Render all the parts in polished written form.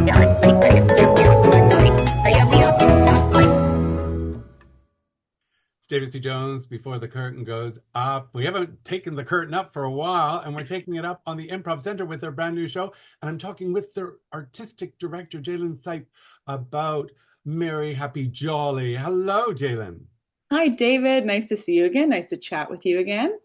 It's David C. Jones before the curtain goes up. We haven't taken the curtain up for a while, and we're taking it up on the Improv Center with their brand new show. And I'm talking with their artistic director, Jalen Sipe, about Merry Happy Jolly. Hello, Jalen. Hi, David. Nice to see you again. Nice to chat with you again.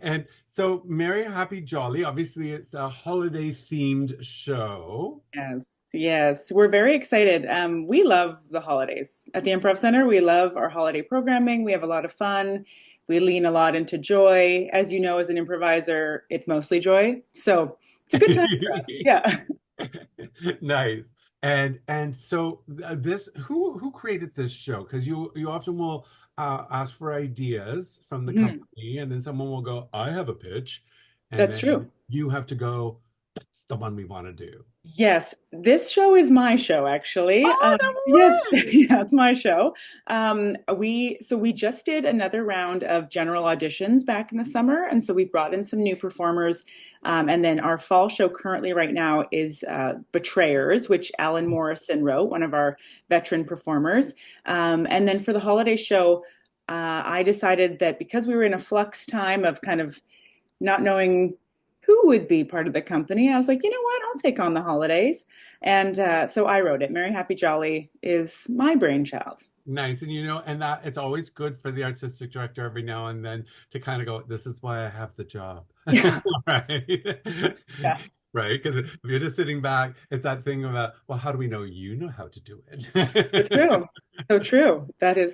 And so, Merry Happy Jolly, obviously, it's a holiday themed show. Yes, yes. We're very excited. We love the holidays at the Improv Center. We love our holiday programming. We have a lot of fun. We lean a lot into joy. As you know, as an improviser, it's mostly joy. So it's a good time for us. Yeah. Nice. And so this who created this show? Because you often will ask for ideas from the Mhm. company, and then someone will go, "I have a pitch," and That's then true. you have to go, "That's the one we want to do." Yes, this show is my show actually. Oh, Yes, no way! yeah, it's my show. We just did another round of general auditions back in the summer, and so we brought in some new performers. And then our fall show currently right now is Betrayers, which Alan Morrison wrote, one of our veteran performers. And then for the holiday show, I decided that because we were in a flux time of kind of not knowing who would be part of the company, I was like, you know what? I'll take on the holidays. And so I wrote it. Merry Happy Jolly is my brainchild. Nice. And and that it's always good for the artistic director every now and then to kind of go, this is why I have the job. Yeah, Right. yeah. Right. Because if you're just sitting back, it's that thing about, well, how do we know you know how to do So it? true. So true. That is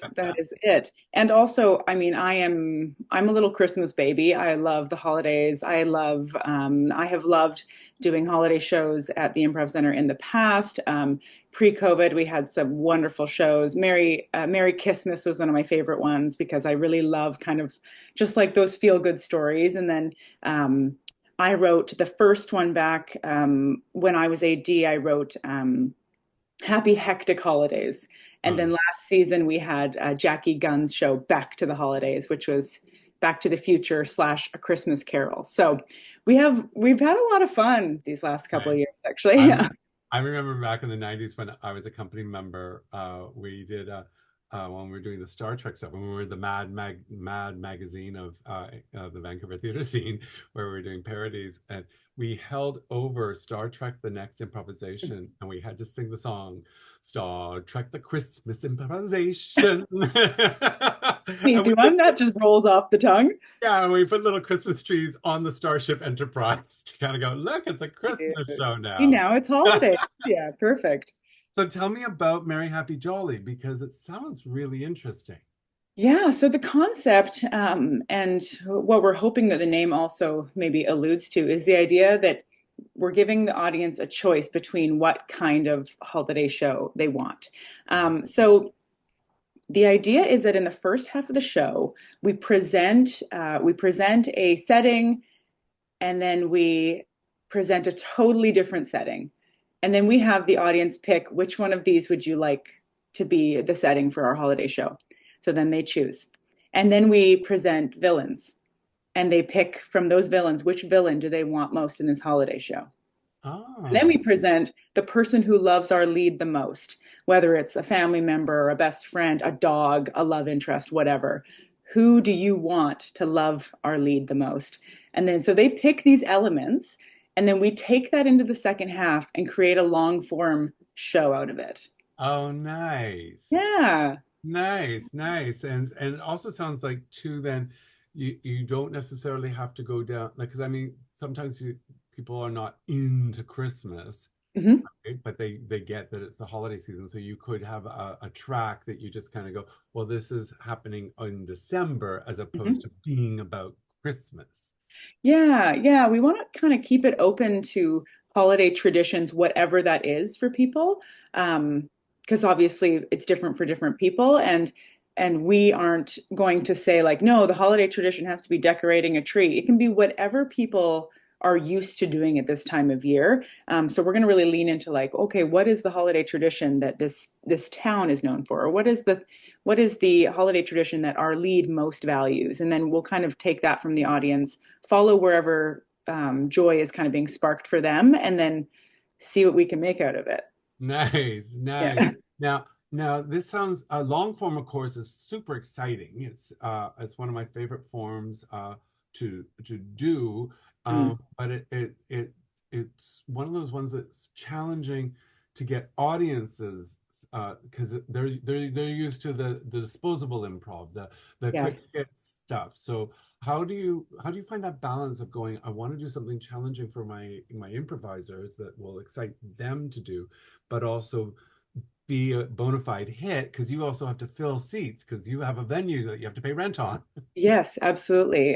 it. And also, I mean, I'm a little Christmas baby. I love the holidays. I have loved doing holiday shows at the Improv Center in the past. Pre-COVID, we had some wonderful shows. Merry Christmas was one of my favorite ones because I really love kind of just like those feel-good stories. And then I wrote the first one back when I was AD. I wrote Happy Hectic Holidays. And then Oh, last season we had Jackie Gunn's show Back to the Holidays, which was Back to the Future slash A Christmas Carol. So we've had a lot of fun these last couple of nice. years, actually. I Yeah. I remember back in the 90s when I was a company member, we did when we were doing the Star Trek stuff, when we were the Mad magazine of the Vancouver theater scene, where we were doing parodies, and we held over Star Trek: The Next Improvisation, and we had to sing the song Star Trek: The Christmas Improvisation. An And easy one that just rolls off the tongue. yeah, and we put little Christmas trees on the Starship Enterprise to kind of go, look, it's a Christmas show See, now. now it's holiday. Yeah, perfect. So tell me about Merry Happy Jolly because it sounds really interesting. Yeah, so the concept and what we're hoping that the name also maybe alludes to is the idea that we're giving the audience a choice between what kind of holiday show they want. So the idea is that in the first half of the show, we present a setting, and then we present a totally different setting, and then we have the audience pick which one of these would you like to be the setting for our holiday show. So then they choose, and then we present villains, and they pick from those villains which villain do they want most in this holiday show. And then we Oh, present the person who loves our lead the most, whether it's a family member, a best friend, a dog, a love interest, whatever. Who do you want to love our lead the most? And then so they pick these elements, and then we take that into the second half and create a long form show out of it. oh, nice. Yeah. Nice. And it also sounds like too then you don't necessarily have to go down like because I mean sometimes people are not into Christmas, Mhm. right? But they get that it's the holiday season. So you could have a track that you just kind of go, well, this is happening in December as opposed Mhm. to being about Christmas. Yeah, yeah. We want to kind of keep it open to holiday traditions, whatever that is for people. Because obviously it's different for different people. And we aren't going to say like, no, the holiday tradition has to be decorating a tree. It can be whatever people are used to doing at this time of year. So we're going to really lean into like, okay, what is the holiday tradition that this town is known for? Or what is the holiday tradition that our lead most values? And then we'll kind of take that from the audience, follow wherever joy is kind of being sparked for them, and then see what we can make out of it. Nice, nice. Yeah. Now this sounds a long form, of course, is super exciting. It's one of my favorite forms to do, Mm. but it's one of those ones that's challenging to get audiences because they're used to the disposable improv, the Yes. quick hit stuff. So how do you find that balance of going, I want to do something challenging for my improvisers that will excite them to do, but also be a bona fide hit because you also have to fill seats because you have a venue that you have to pay rent on. Yes, absolutely.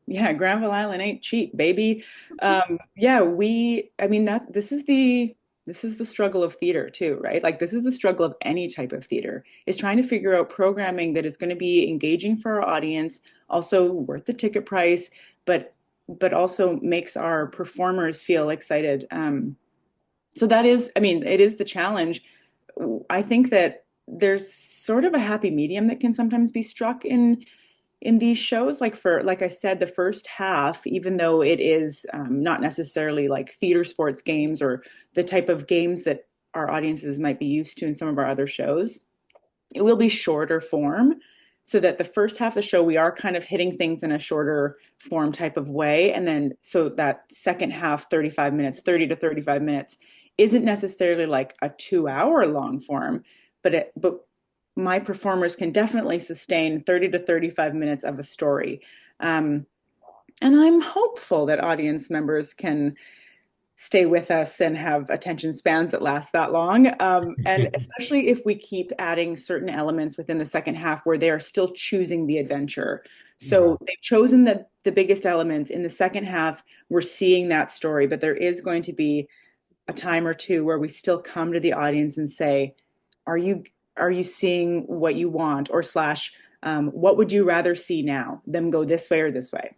Yeah, Granville Island ain't cheap, baby. Yeah, I mean that this is the struggle of theater too, right? Like this is the struggle of any type of theater, is trying to figure out programming that is going to be engaging for our audience, also worth the ticket price, but also makes our performers feel excited. So that is, I mean, it is the challenge. I think that there's sort of a happy medium that can sometimes be struck in these shows. Like for, like I said, the first half, even though it is not necessarily like theater sports games or the type of games that our audiences might be used to in some of our other shows, it will be shorter form, so that the first half of the show we are kind of hitting things in a shorter form type of way, and then so that second half, 35 minutes, 30 to 35 minutes, isn't necessarily like a 2 hour long form, but my performers can definitely sustain 30 to 35 minutes of a story. um, and I'm hopeful that audience members can stay with us and have attention spans that last that long. And especially if we keep adding certain elements within the second half where they are still choosing the adventure. Yeah. So they've chosen the biggest elements. In the second half, we're seeing that story, but there is going to be a time or two where we still come to the audience and say, are you are you seeing what you want, or slash what would you rather see now, them go this way or this way?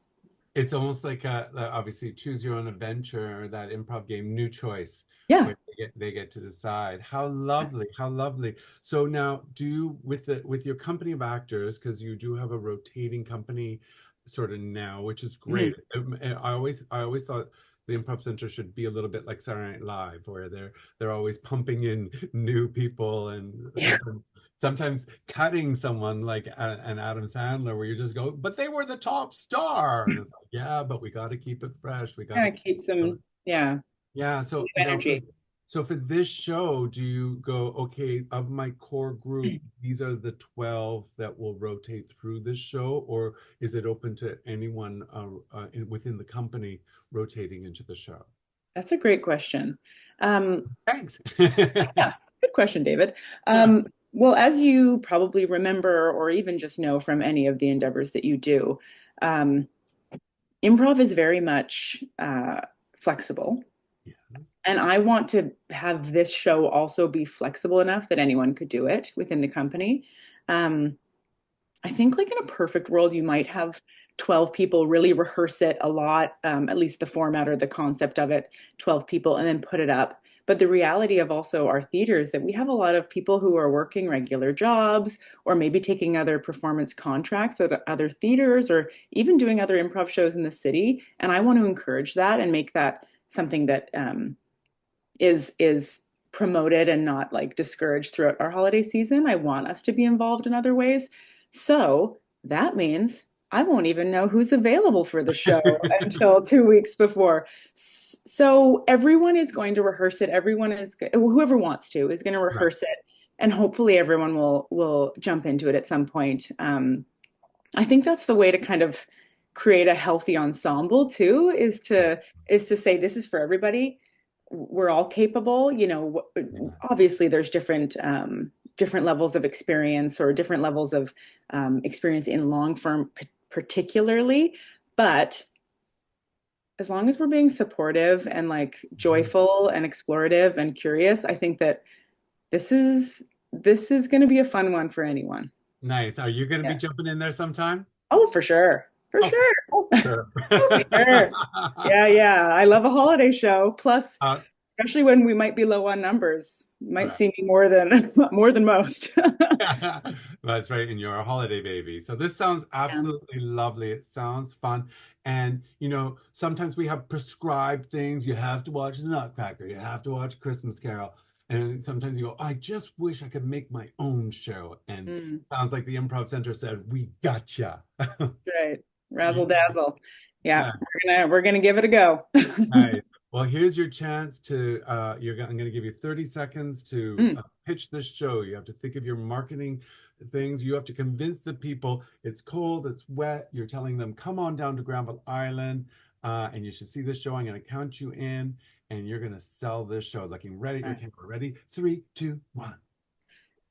It's almost like obviously choose your own adventure, that improv game, new choice, Yeah. where they get to decide. How lovely, how lovely. So now do you with your company of actors, because you do have a rotating company sort of now, which is great. Mhm. And I always thought the Improv Center should be a little bit like Saturday Night Live, where they're always pumping in new people and Yeah. sometimes cutting someone like an Adam Sandler, where you just go, but they were the top star, and it's like, yeah, but we got to keep it fresh. We got to Kind keep of keep it. some, yeah, Yeah. some So new energy. for this show, do you go, okay, of my core group, these are the 12 that will rotate through this show, or is it open to anyone within the company rotating into the show? That's a great question. Um, Thanks. yeah, good question, David. Yeah. Well, as you probably remember, or even just know from any of the endeavors that you do, um, improv is very much flexible. Yeah. And I want to have this show also be flexible enough that anyone could do it within the company. Um, I think, like in a perfect world, you might have 12 people really rehearse it a lot, at least the format or the concept of it, 12 people, and then put it up. But the reality of also our theater is that we have a lot of people who are working regular jobs or maybe taking other performance contracts at other theaters or even doing other improv shows in the city. And I want to encourage that and make that something that is promoted and not like discouraged throughout our holiday season. I want us to be involved in other ways. So that means I won't even know who's available for the show until 2 weeks before. So everyone is going to rehearse it. Everyone is, whoever wants to, is going to Right. rehearse it, and hopefully everyone will jump into it at some point. I think that's the way to kind of create a healthy ensemble too, is to say this is for everybody. We're all capable. Yeah. Obviously there's different levels of experience or different levels of experience in long form particularly, but as long as we're being supportive and like Mhm. joyful and explorative and curious, I think that this is this is going to be a fun one for anyone. Nice. Are you going to be Yeah. jumping in there sometime? Oh, for sure. For Oh, sure. sure. Oh, sure. Yeah, yeah. I love a holiday show. Plus, uh, especially when we might be low on numbers. You might Right. see me more than more than most. That's right, and you're a holiday baby. So this sounds Yeah. absolutely lovely. It sounds fun. And sometimes we have prescribed things. You have to watch The Nutcracker, you have to watch Christmas Carol. And sometimes you go, I just wish I could make my own show. And Mm, sounds like the Improv Center said, we gotcha. right. Razzle You dazzle. Yeah, got we're gonna give it a go. Right. Well, here's your chance to I'm going to give you 30 seconds to Mm, pitch this show. You have to think of your marketing things. You have to convince the people it's cold, it's wet. You're telling them, come on down to Granville Island, and you should see this show. I'm going to count you in, and you're going to sell this show. Looking ready, your right. camera ready. Three, two, one.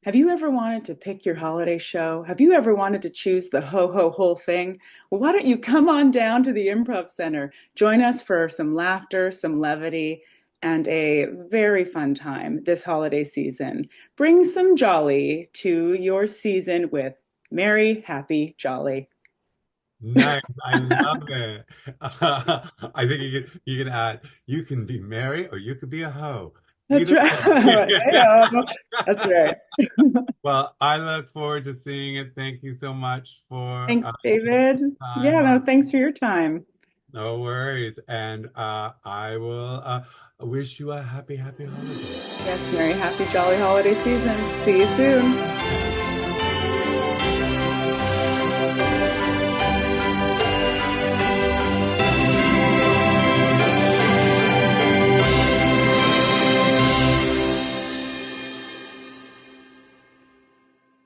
Have you ever wanted to pick your holiday show? Have you ever wanted to choose the ho ho whole thing? Well, why don't you come on down to the Improv Center? Join us for some laughter, some levity, and a very fun time this holiday season. Bring some jolly to your season with Merry, Happy, Jolly. Nice. I love it. I think you can add, you can be merry or you could be a hoe. That's Either right. way. Hey-o. That's right. Well, I look forward to seeing it. Thank you so much for Thanks, David. Yeah, time. no, thanks for your time. No worries. And I will wish you a happy, happy holiday. Yes, Merry, Happy, Jolly holiday season. See you soon.